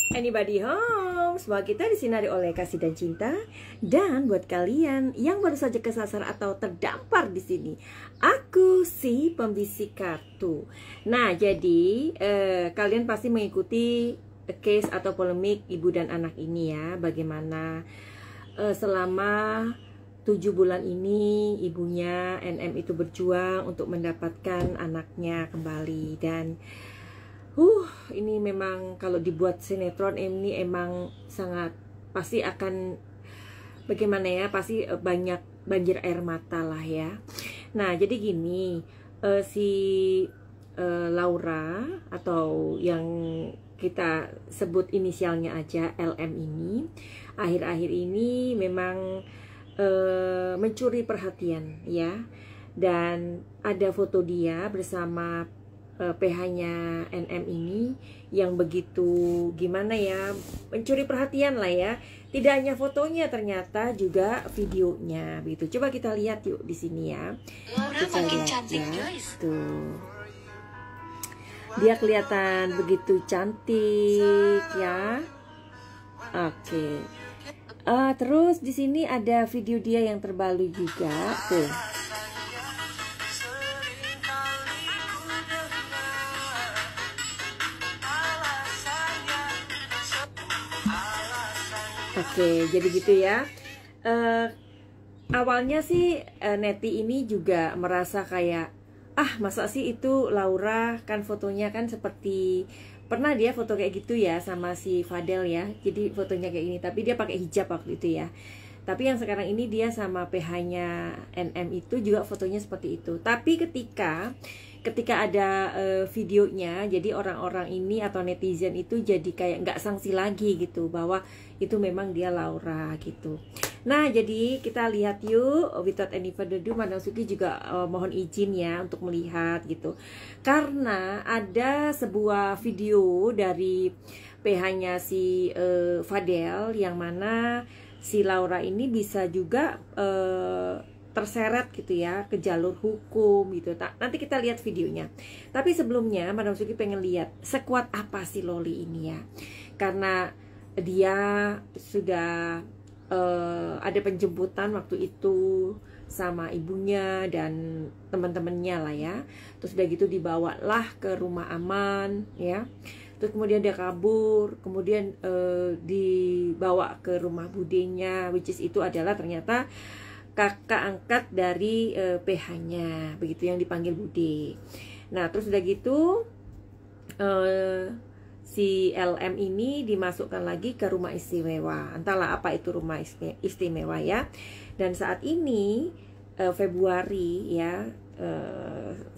Anybody home? Semua kita disinari oleh kasih dan cinta. Dan buat kalian yang baru saja kesasar atau terdampar di sini, aku si pembisik kartu. Nah, jadi kalian pasti mengikuti case atau polemik ibu dan anak ini ya. Bagaimana selama 7 bulan ini ibunya NM itu berjuang untuk mendapatkan anaknya kembali. Dan ini memang kalau dibuat sinetron ini emang sangat pasti akan bagaimana ya, pasti banyak banjir air mata lah ya. Nah, jadi gini, si Laura atau yang kita sebut inisialnya aja LM ini akhir-akhir ini memang mencuri perhatian ya. Dan ada foto dia bersama PH-nya NM ini yang begitu gimana ya, mencuri perhatian lah ya. Tidak hanya fotonya, ternyata juga videonya begitu. Coba kita lihat yuk di sini ya. Kita lihat ya. Tuh. Dia kelihatan begitu cantik ya. Oke. Terus di sini ada video dia yang terbaru juga tuh. Oke, jadi gitu ya. Awalnya sih Neti ini juga merasa kayak, masa sih itu Laura, kan fotonya kan seperti pernah dia foto kayak gitu ya sama si Fadel ya. Jadi fotonya kayak gini, tapi dia pakai hijab waktu itu ya. Tapi yang sekarang ini dia sama PH-nya NM itu juga fotonya seperti itu. Tapi ketika ada videonya, jadi orang-orang ini atau netizen itu jadi kayak nggak sanksi lagi gitu bahwa itu memang dia Laura gitu. Nah, jadi kita lihat yuk, without any further ado, Madam Suki juga mohon izin ya untuk melihat gitu. Karena ada sebuah video dari PH-nya si Fadel yang mana si Laura ini bisa juga terseret gitu ya ke jalur hukum gitu. Nanti kita lihat videonya. Tapi sebelumnya Madam Suki pengen lihat sekuat apa si Loli ini ya. Karena dia sudah ada penjemputan waktu itu sama ibunya dan teman-temannya lah ya. Terus udah gitu dibawalah ke rumah aman ya. Terus kemudian dia kabur, kemudian dibawa ke rumah budenya, which is itu adalah ternyata kakak angkat dari PH-nya, begitu yang dipanggil Bude. Nah, terus udah gitu si LM ini dimasukkan lagi ke rumah istimewa. Entahlah apa itu rumah istimewa ya. Dan saat ini Februari ya,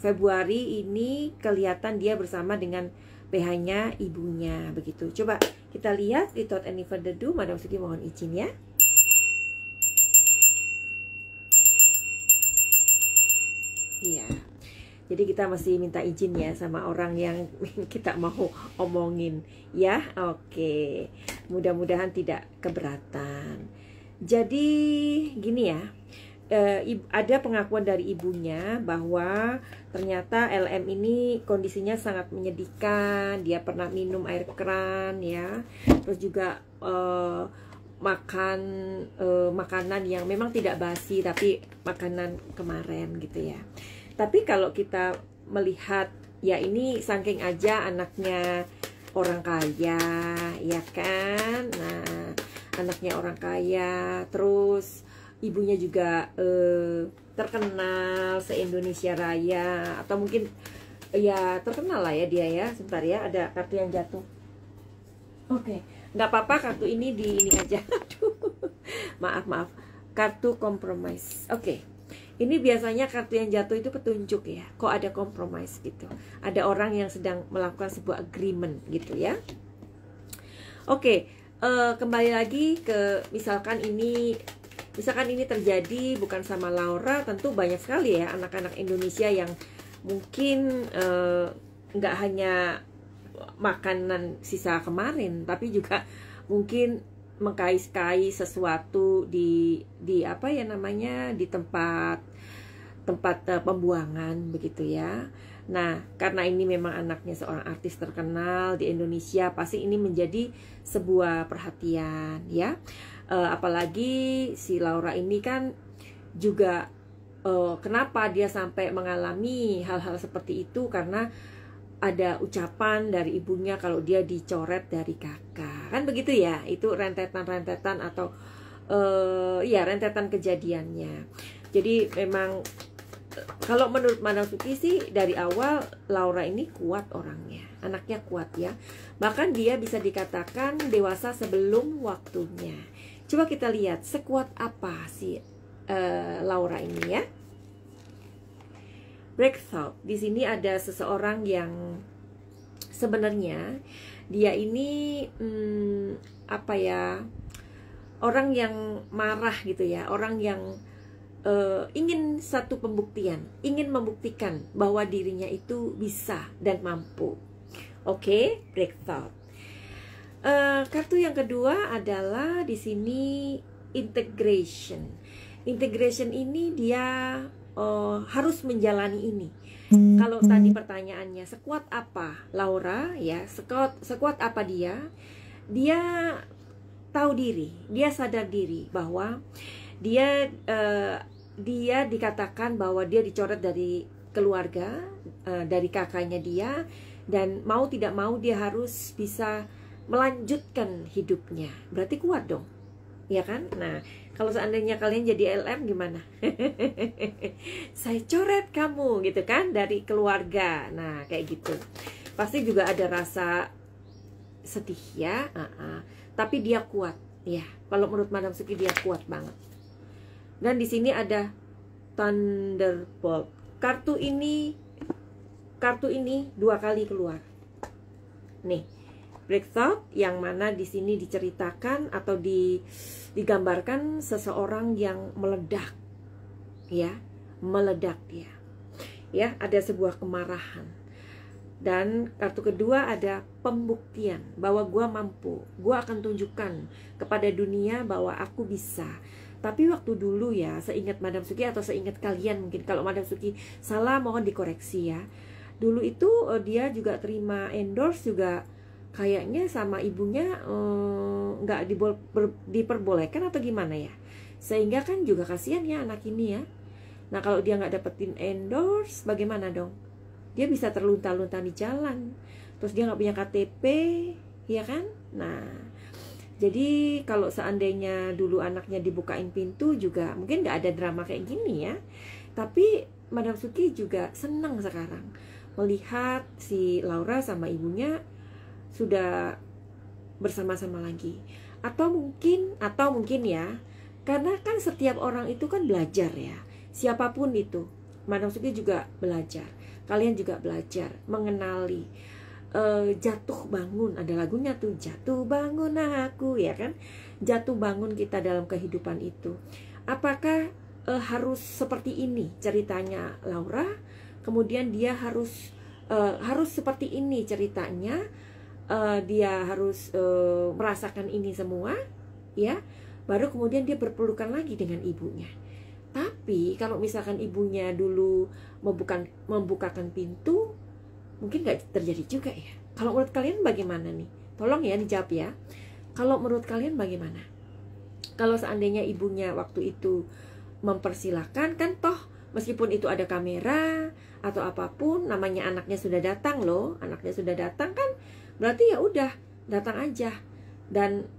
Februari ini kelihatan dia bersama dengan PH-nya ibunya begitu. Coba kita lihat without any further ado, Madam Suki mohon izin ya. Iya. Jadi kita masih minta izin ya sama orang yang kita mau omongin ya. Oke. Mudah-mudahan tidak keberatan. Jadi gini ya. Ada pengakuan dari ibunya bahwa ternyata LM ini kondisinya sangat menyedihkan. Dia pernah minum air keran ya. Terus juga makan makanan yang memang tidak basi, tapi makanan kemarin gitu ya. Tapi kalau kita melihat ya, ini saking aja anaknya orang kaya ya kan. Nah, anaknya orang kaya, terus ibunya juga terkenal se-Indonesia Raya, atau mungkin ya terkenal lah ya dia ya. Sebentar ya, ada kartu yang jatuh. Oke, nggak apa-apa, kartu ini di ini aja. Aduh, maaf, kartu kompromis. Oke. Ini biasanya kartu yang jatuh itu petunjuk ya. Kok ada kompromis gitu. Ada orang yang sedang melakukan sebuah agreement gitu ya. Oke, kembali lagi ke misalkan ini terjadi bukan sama Laura, tentu banyak sekali ya anak-anak Indonesia yang mungkin nggak hanya makanan sisa kemarin, tapi juga mungkin mengkais-kais sesuatu di apa ya namanya, di tempat pembuangan begitu ya. Nah, karena ini memang anaknya seorang artis terkenal di Indonesia, pasti ini menjadi sebuah perhatian ya. Apalagi si Laura ini kan juga kenapa dia sampai mengalami hal-hal seperti itu, karena ada ucapan dari ibunya kalau dia dicoret dari kakak, kan begitu ya. Itu rentetan-rentetan atau ya rentetan kejadiannya. Jadi memang kalau menurut Madam Suki sih dari awal Laura ini kuat orangnya, anaknya kuat ya. Bahkan dia bisa dikatakan dewasa sebelum waktunya. Coba kita lihat sekuat apa sih Laura ini ya. Breakthrough. Di sini ada seseorang yang sebenarnya dia ini apa ya, orang yang marah gitu ya, orang yang ingin satu pembuktian, ingin membuktikan bahwa dirinya itu bisa dan mampu. Oke, breakthrough. Kartu yang kedua adalah di sini integration. Integration ini dia harus menjalani ini. Kalau tadi pertanyaannya sekuat apa Laura ya, sekuat apa dia? Dia tahu diri, dia sadar diri bahwa dia dikatakan bahwa dia dicoret dari keluarga, dari kakaknya dia, dan mau tidak mau dia harus bisa melanjutkan hidupnya. Berarti kuat dong, ya kan? Nah, kalau seandainya kalian jadi LM gimana? Saya coret kamu gitu kan dari keluarga. Nah, kayak gitu. Pasti juga ada rasa sedih ya, tapi dia kuat ya. Kalau menurut Madam Suki dia kuat banget. Dan di sini ada Thunderbolt. Kartu ini 2 kali keluar. Nih, breakthrough yang mana di sini diceritakan atau digambarkan seseorang yang meledak. Ya, meledak dia. Ya, ada sebuah kemarahan. Dan kartu kedua ada pembuktian bahwa gua mampu. Gua akan tunjukkan kepada dunia bahwa aku bisa. Tapi waktu dulu ya, seingat Madam Suki atau seingat kalian mungkin, kalau Madam Suki salah mohon dikoreksi ya. Dulu itu dia juga terima endorse juga kayaknya sama ibunya nggak diperbolehkan atau gimana ya. Sehingga kan juga kasihan ya anak ini ya. Nah kalau dia nggak dapetin endorse bagaimana dong? Dia bisa terlunta-lunta di jalan. Terus dia nggak punya KTP, ya kan? Nah, jadi kalau seandainya dulu anaknya dibukain pintu juga mungkin nggak ada drama kayak gini ya. Tapi Madam Suki juga senang sekarang melihat si Laura sama ibunya sudah bersama-sama lagi. Atau mungkin ya, karena kan setiap orang itu kan belajar ya. Siapapun itu, Madam Suki juga belajar. Kalian juga belajar mengenali. Jatuh bangun, ada lagunya tuh, jatuh bangun aku, ya kan? Jatuh bangun kita dalam kehidupan itu. Apakah harus seperti ini ceritanya Laura? Kemudian dia harus seperti ini ceritanya, dia harus merasakan ini semua, ya. Baru kemudian dia berpelukan lagi dengan ibunya. Tapi kalau misalkan ibunya dulu membukakan pintu, mungkin gak terjadi juga ya. Kalau menurut kalian bagaimana nih? Tolong ya dijawab ya. Kalau menurut kalian bagaimana? Kalau seandainya ibunya waktu itu mempersilahkan, kan toh meskipun itu ada kamera atau apapun, namanya anaknya sudah datang loh. Anaknya sudah datang kan, berarti ya udah datang aja. Dan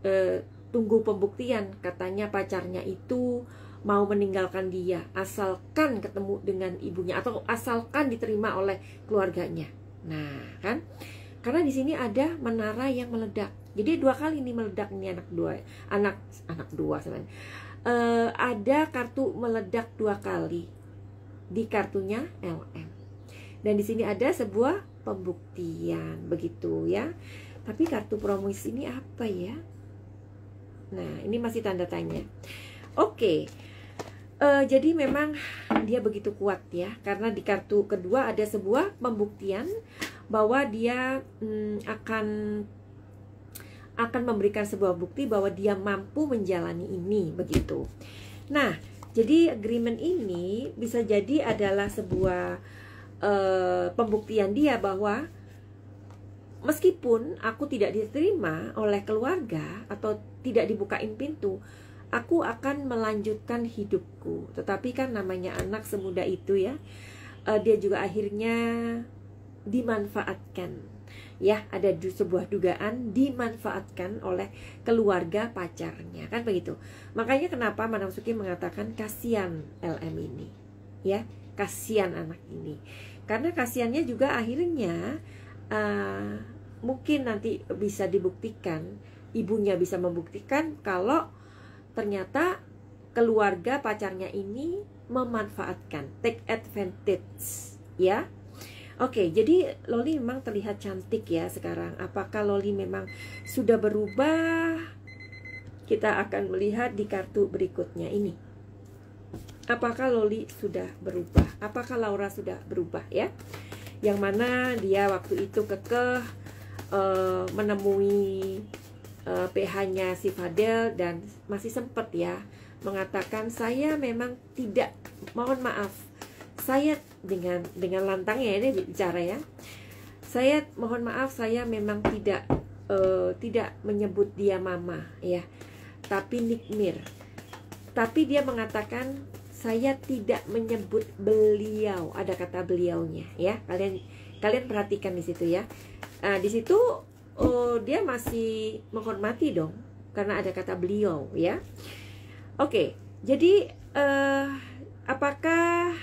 tunggu pembuktian. Katanya pacarnya itu mau meninggalkan dia asalkan ketemu dengan ibunya atau asalkan diterima oleh keluarganya. Nah, kan? Karena di sini ada menara yang meledak. Jadi 2 kali ini meledak nih anak dua sebenarnya. Ada kartu meledak 2 kali di kartunya LM. Dan di sini ada sebuah pembuktian begitu ya. Tapi kartu promis ini apa ya? Nah, ini masih tanda tanya. Oke. Jadi memang dia begitu kuat ya, karena di kartu kedua ada sebuah pembuktian bahwa dia akan memberikan sebuah bukti bahwa dia mampu menjalani ini begitu. Nah, jadi agreement ini bisa jadi adalah sebuah pembuktian dia bahwa meskipun aku tidak diterima oleh keluarga atau tidak dibukain pintu, aku akan melanjutkan hidupku. Tetapi kan namanya anak semuda itu ya, dia juga akhirnya dimanfaatkan. Ya, ada sebuah dugaan dimanfaatkan oleh keluarga pacarnya, kan begitu. Makanya kenapa Madam Suki mengatakan kasihan LM ini, ya, kasihan anak ini. Karena kasihannya juga akhirnya mungkin nanti bisa dibuktikan, ibunya bisa membuktikan kalau ternyata keluarga pacarnya ini memanfaatkan, take advantage, ya. Oke, jadi Loli memang terlihat cantik ya sekarang. Apakah Loli memang sudah berubah? Kita akan melihat di kartu berikutnya ini. Apakah Loli sudah berubah? Apakah Laura sudah berubah ya? Yang mana dia waktu itu kekeh menemui PH-nya si Fadel dan masih sempat ya mengatakan, saya memang tidak, mohon maaf, saya dengan lantangnya ini bicara ya, saya mohon maaf, saya memang tidak menyebut dia mama ya, tapi Nikmir. Tapi dia mengatakan saya tidak menyebut beliau, ada kata beliaunya ya. Kalian perhatikan di situ ya. Di situ dia masih menghormati dong karena ada kata beliau ya. Oke, jadi apakah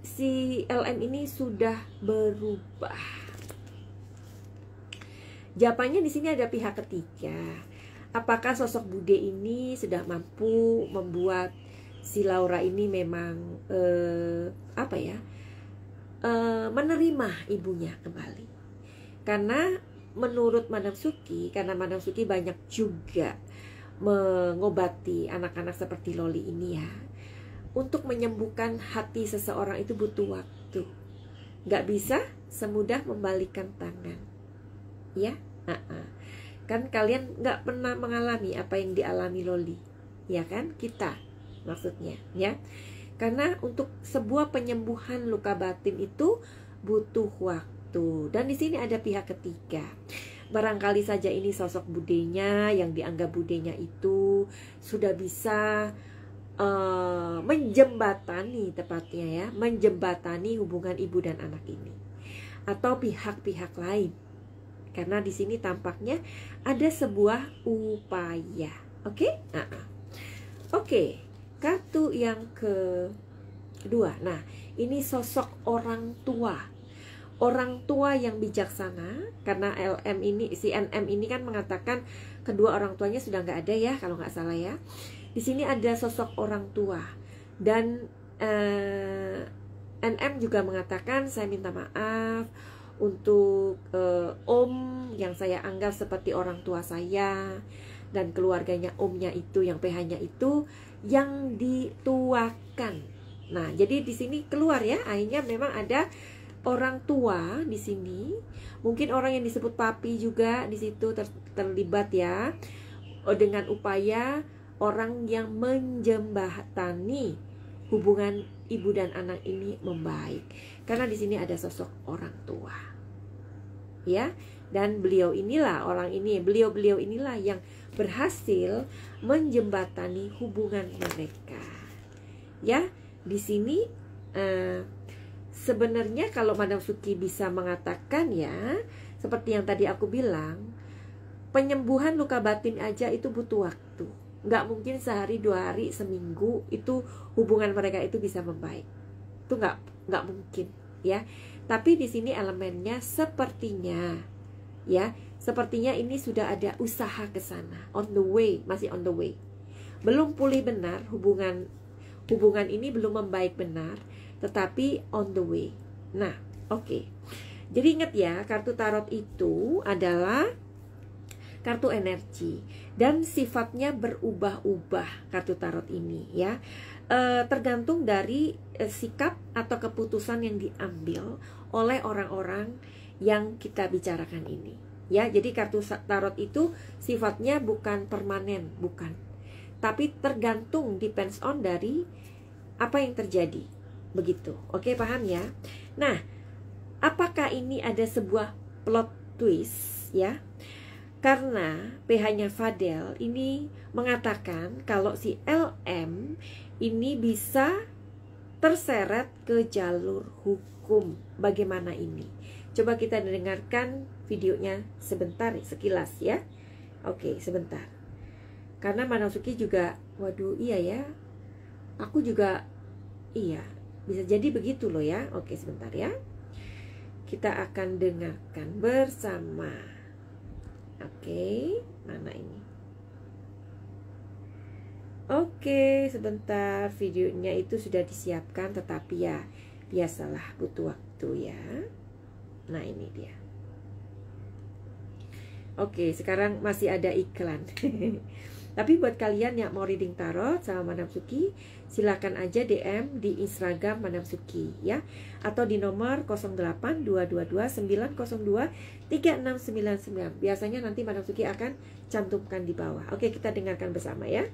si LM ini sudah berubah? Jawabannya di sini ada pihak ketiga. Apakah sosok Bude ini sudah mampu membuat si Laura ini memang menerima ibunya kembali? Karena menurut Madam Suki, karena Madam Suki banyak juga mengobati anak-anak seperti Loli ini ya, untuk menyembuhkan hati seseorang itu butuh waktu. Gak bisa semudah membalikkan tangan. Ya, kan kalian gak pernah mengalami apa yang dialami Loli, ya kan? Kita maksudnya, ya. Karena untuk sebuah penyembuhan luka batin itu butuh waktu. Dan di sini ada pihak ketiga. Barangkali saja ini sosok budenya yang dianggap budenya itu sudah bisa menjembatani, tepatnya ya, menjembatani hubungan ibu dan anak ini atau pihak-pihak lain, karena di sini tampaknya ada sebuah upaya. Oke, kartu yang kedua. Nah, ini sosok orang tua yang bijaksana, karena LM ini, si NM ini kan mengatakan kedua orang tuanya sudah nggak ada ya, kalau nggak salah ya. Di sini ada sosok orang tua dan NM juga mengatakan, saya minta maaf untuk om yang saya anggap seperti orang tua saya dan keluarganya omnya itu, yang PH-nya itu yang dituakan. Nah, jadi di sini keluar ya, akhirnya memang ada orang tua di sini. Mungkin orang yang disebut papi juga di situ terlibat ya, dengan upaya orang yang menjembatani hubungan ibu dan anak ini membaik. Karena di sini ada sosok orang tua, ya. Dan beliau inilah beliau inilah yang berhasil menjembatani hubungan mereka. Ya, di sini sebenarnya kalau Madam Suki bisa mengatakan ya, seperti yang tadi aku bilang, penyembuhan luka batin aja itu butuh waktu. Nggak mungkin sehari, 2 hari, seminggu itu hubungan mereka itu bisa membaik. Itu nggak mungkin ya. Tapi di sini elemennya sepertinya ya, sepertinya ini sudah ada usaha ke sana, on the way, masih on the way. Belum pulih benar hubungan ini, belum membaik benar, tetapi on the way. Nah, oke. Jadi ingat ya, kartu tarot itu adalah kartu energi dan sifatnya berubah-ubah kartu tarot ini ya. Tergantung dari sikap atau keputusan yang diambil oleh orang-orang yang kita bicarakan ini ya. Jadi kartu tarot itu sifatnya bukan permanen, bukan, tapi tergantung, depends on dari apa yang terjadi, begitu. Oke, paham ya? Nah, apakah ini ada sebuah plot twist ya? Karena PH-nya Fadel ini mengatakan kalau si LM ini bisa terseret ke jalur hukum. Bagaimana ini? Coba kita dengarkan videonya sebentar, sekilas ya. Oke, sebentar. Karena Manasuki juga, waduh iya ya, aku juga iya, bisa jadi begitu loh ya. Oke, sebentar ya. Kita akan dengarkan bersama. Oke, mana ini? Oke, sebentar, videonya itu sudah disiapkan, tetapi ya biasalah butuh waktu ya. Nah, ini dia. Oke, sekarang masih ada iklan. Tapi buat kalian yang mau reading tarot sama Madam Suki, silakan aja DM di Instagram Madam Suki ya, atau di nomor 0822902369. Biasanya nanti Madam Suki akan cantumkan di bawah. Oke, kita dengarkan bersama ya.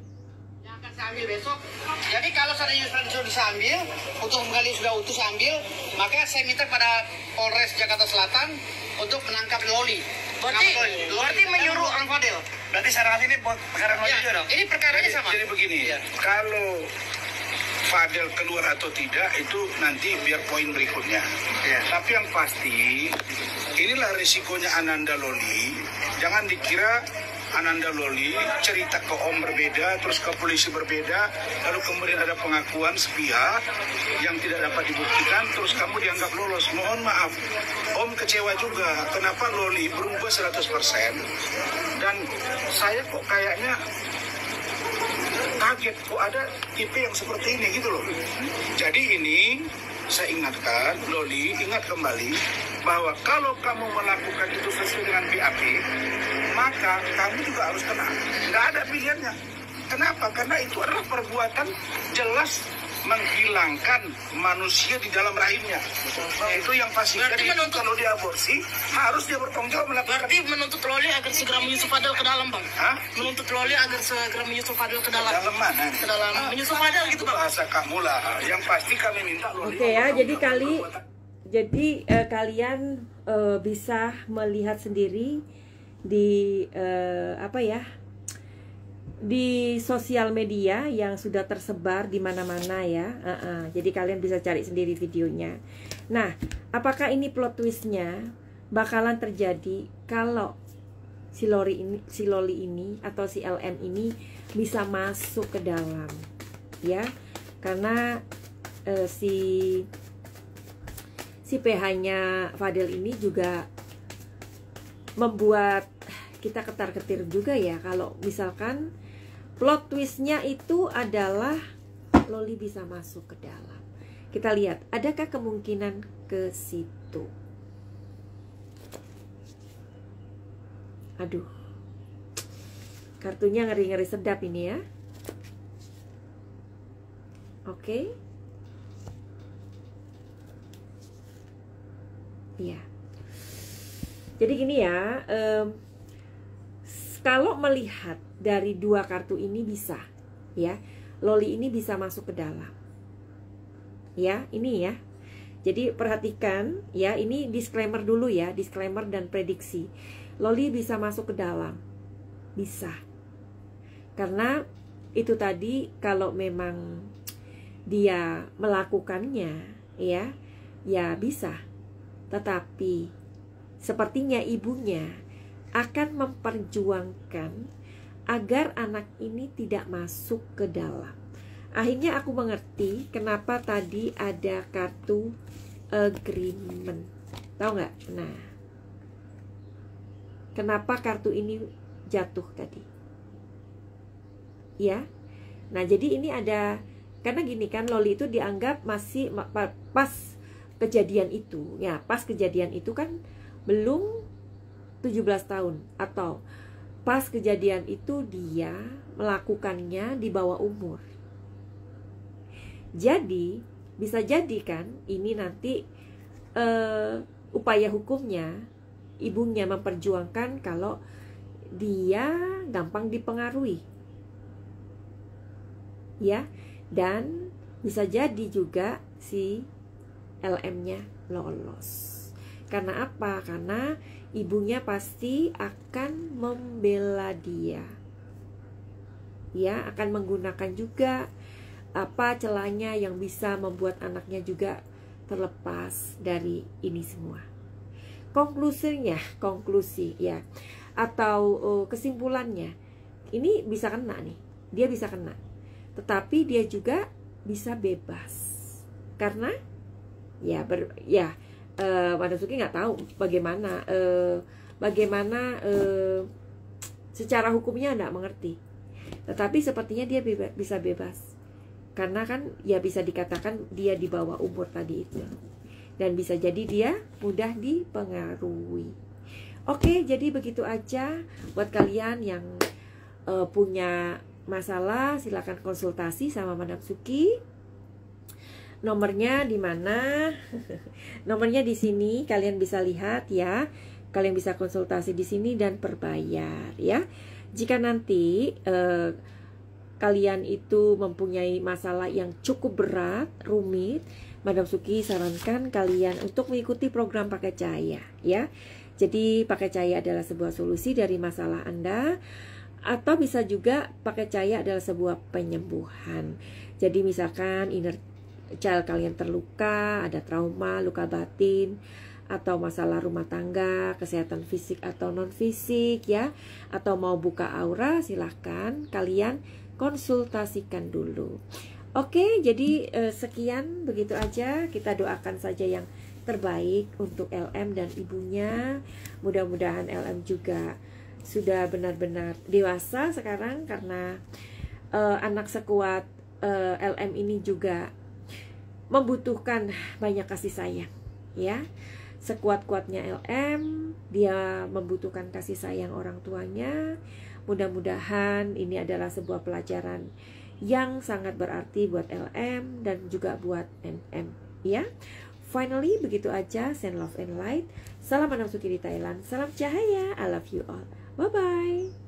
Yang akan saya ambil besok. Jadi kalau seandainya sudah bisa ambil, untuk kembali sudah utuh saya ambil, maka saya minta pada Polres Jakarta Selatan untuk menangkap Loli. Berarti menyuruh orang Fadel. Berarti sekarang ini perkara Loli juga dong? Ini perkaranya sama. Jadi begini, kalau Fadel keluar atau tidak itu nanti biar poin berikutnya. Tapi yang pasti inilah risikonya Ananda Loli. Jangan dikira Ananda Loli cerita ke Om berbeda, terus ke polisi berbeda, lalu kemudian ada pengakuan sepihak yang tidak dapat dibuktikan, terus kamu dianggap lolos. Mohon maaf, Om kecewa juga. Kenapa Loli berubah 100%? Dan saya kok kayaknya kaget, kok ada tipe yang seperti ini gitu loh. Jadi ini saya ingatkan, Loli, ingat kembali bahwa kalau kamu melakukan itu sesuai dengan BAP, maka kamu juga harus kena. Nggak ada pilihannya. Kenapa? Karena itu adalah perbuatan jelas menghilangkan manusia di dalam rahimnya. Itu yang pasti. Jadi kalau dia aborsi, harus dia bertanggung jawab melakukan. Berarti menuntut Loli agar segera menyusup Fadel ke dalam, Bang. Hah? Menuntut Loli agar segera menyusup Fadel ke dalam. Dalam mana? Ke dalam menyusup Fadel gitu, Bang. Bahasa kamu lah. Yang pasti kami minta Loli. Oke ya, jadi kalian bisa melihat sendiri di di sosial media yang sudah tersebar di mana-mana ya. Jadi kalian bisa cari sendiri videonya. Nah, apakah ini plot twistnya bakalan terjadi kalau si Loli ini atau si LM ini bisa masuk ke dalam ya? Karena si PH-nya Fadel ini juga membuat kita ketar-ketir juga ya, kalau misalkan plot twistnya itu adalah Loli bisa masuk ke dalam. Kita lihat, adakah kemungkinan ke situ? Aduh, kartunya ngeri-ngeri sedap ini ya. Oke. Iya. Jadi gini ya, kalau melihat dari dua kartu ini bisa, ya, Loli ini bisa masuk ke dalam, ya, ini ya. Jadi perhatikan ya, ini disclaimer dulu ya, disclaimer dan prediksi. Loli bisa masuk ke dalam, bisa, karena itu tadi kalau memang dia melakukannya, ya bisa. Tetapi sepertinya ibunya akan memperjuangkan agar anak ini tidak masuk ke dalam. Akhirnya aku mengerti kenapa tadi ada kartu agreement. Tahu nggak? Nah, kenapa kartu ini jatuh tadi? Ya. Nah, jadi ini ada, karena gini kan, Loli itu dianggap masih pas kejadian itu. Ya, pas kejadian itu kan belum 17 tahun, atau pas kejadian itu dia melakukannya di bawah umur. Jadi bisa jadi kan ini nanti upaya hukumnya ibunya memperjuangkan kalau dia gampang dipengaruhi, ya, dan bisa jadi juga si LM-nya lolos. Karena apa? Karena ibunya pasti akan membela dia. Ya, akan menggunakan juga apa celahnya yang bisa membuat anaknya juga terlepas dari ini semua. Konklusi ya, atau kesimpulannya, ini bisa kena nih, dia bisa kena, tetapi dia juga bisa bebas karena Madam Suki nggak tahu bagaimana secara hukumnya nggak mengerti, tetapi sepertinya dia bisa bebas karena kan ya bisa dikatakan dia di bawah umur tadi itu, dan bisa jadi dia mudah dipengaruhi. Oke, jadi begitu aja buat kalian yang punya masalah, silakan konsultasi sama Madam Suki. Nomornya di mana? Nomornya di sini, kalian bisa lihat ya. Kalian bisa konsultasi di sini dan berbayar ya. Jika nanti kalian itu mempunyai masalah yang cukup berat, rumit, Madam Suki sarankan kalian untuk mengikuti program Pakai Cahaya ya. Jadi Pakai Cahaya adalah sebuah solusi dari masalah Anda, atau bisa juga Pakai Cahaya adalah sebuah penyembuhan. Jadi misalkan inner child kalian terluka, ada trauma, luka batin, atau masalah rumah tangga, kesehatan fisik atau non fisik ya, atau mau buka aura, silahkan kalian konsultasikan dulu. Oke, jadi sekian, begitu aja. Kita doakan saja yang terbaik untuk LM dan ibunya. Mudah-mudahan LM juga sudah benar-benar dewasa sekarang, karena anak sekuat LM ini juga membutuhkan banyak kasih sayang ya. Sekuat-kuatnya LM, dia membutuhkan kasih sayang orang tuanya. Mudah-mudahan ini adalah sebuah pelajaran yang sangat berarti buat LM dan juga buat NM ya. Finally, begitu aja. Send love and light. Salam Madam Suki di Thailand. Salam cahaya. I love you all. Bye-bye.